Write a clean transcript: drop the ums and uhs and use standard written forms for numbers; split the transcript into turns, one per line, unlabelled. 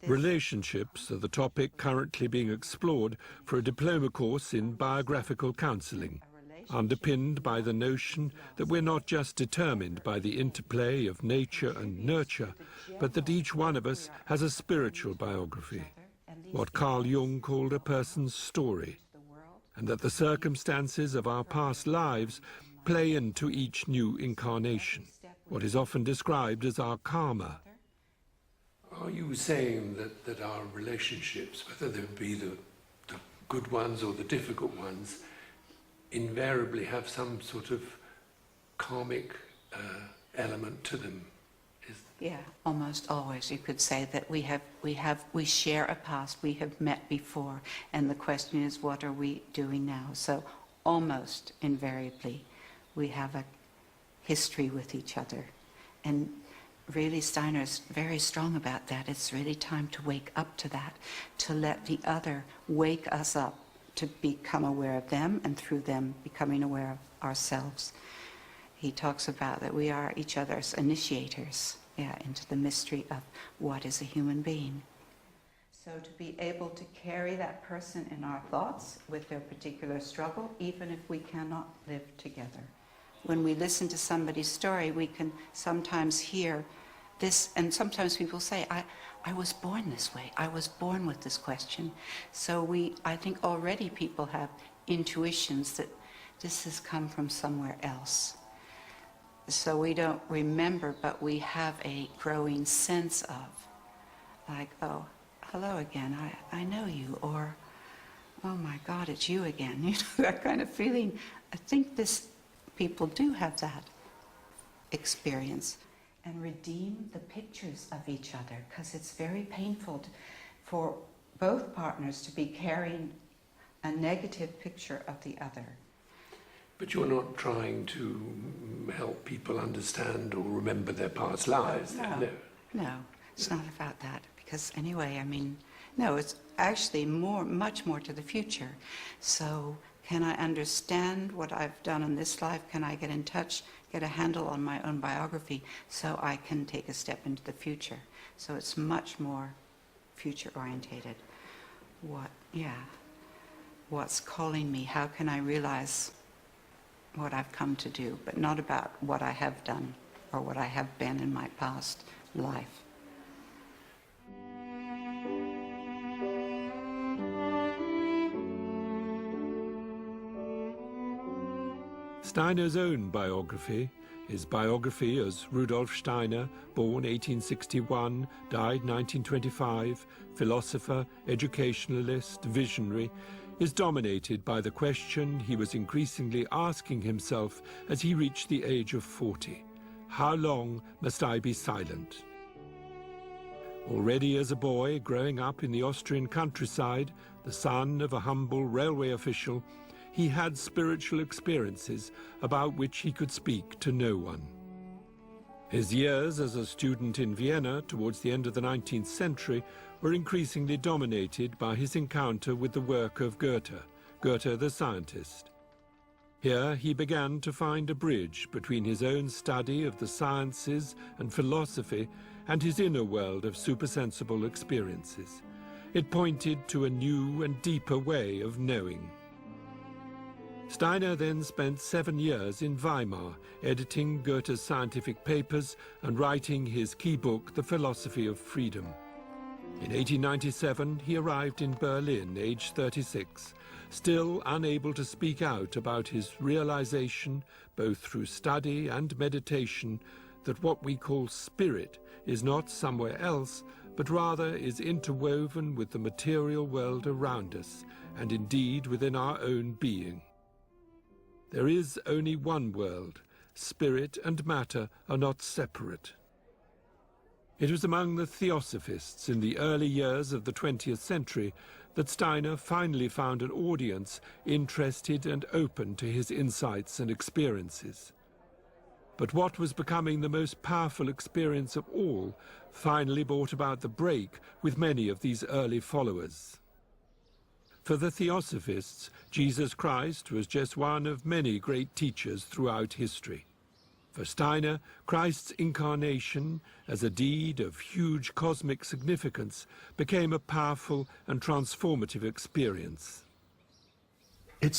Relationships are the topic currently being explored for a diploma course in biographical counselling, underpinned by the notion that we're not just determined by the interplay of nature and nurture, but that each one of us has a spiritual biography, what Carl Jung called a person's story, and that the circumstances of our past lives play into each new incarnation, what is often described as our karma. Are you saying that our relationships, whether they be the good ones or the difficult ones, invariably have some sort of karmic element to them?
Yeah, almost always. You could say that we share a past, we have met before, and the question is, what are we doing now? So almost invariably we have a history with each other. And really, Steiner's very strong about that. It's really time to wake up to that, to let the other wake us up, to become aware of them, and through them becoming aware of ourselves. He talks about that we are each other's initiators, into the mystery of what is a human being. So to be able to carry that person in our thoughts with their particular struggle, even if we cannot live together. When we listen to somebody's story, we can sometimes hear this, and sometimes people say, I was born this way. I was born with this question. So I think already people have intuitions that this has come from somewhere else. So we don't remember, but we have a growing sense of, like, oh, hello again, I know you, or, oh my God, it's you again. You know, that kind of feeling. I think people do have that experience. And redeem the pictures of each other, because it's very painful for both partners to be carrying a negative picture of the other.
But you're not trying to help people understand or remember their past lives.
No, it's not about that. Because anyway, I mean, no, it's actually much more to the future. So can I understand what I've done in this life? Can I get in touch, get a handle on my own biography, so I can take a step into the future? So it's much more future-orientated. What's calling me? How can I realize what I've come to do, but not about what I have done or what I have been in my past life.
Steiner's own biography, his biography as Rudolf Steiner, born 1861, died 1925, philosopher, educationalist, visionary, is dominated by the question he was increasingly asking himself as he reached the age of 40. How long must I be silent? Already as a boy, growing up in the Austrian countryside, the son of a humble railway official, he had spiritual experiences about which he could speak to no one. His years as a student in Vienna towards the end of the 19th century were increasingly dominated by his encounter with the work of Goethe the scientist. Here he began to find a bridge between his own study of the sciences and philosophy and his inner world of supersensible experiences. It pointed to a new and deeper way of knowing. Steiner then spent 7 years in Weimar, editing Goethe's scientific papers and writing his key book, The Philosophy of Freedom. In 1897, he arrived in Berlin, aged 36, still unable to speak out about his realization, both through study and meditation, that what we call spirit is not somewhere else, but rather is interwoven with the material world around us, and indeed within our own being. There is only one world. Spirit and matter are not separate. It was among the theosophists in the early years of the 20th century that Steiner finally found an audience interested and open to his insights and experiences. But what was becoming the most powerful experience of all finally brought about the break with many of these early followers. For the theosophists, Jesus Christ was just one of many great teachers throughout history. For Steiner, Christ's incarnation, as a deed of huge cosmic significance, became a powerful and transformative experience.
It's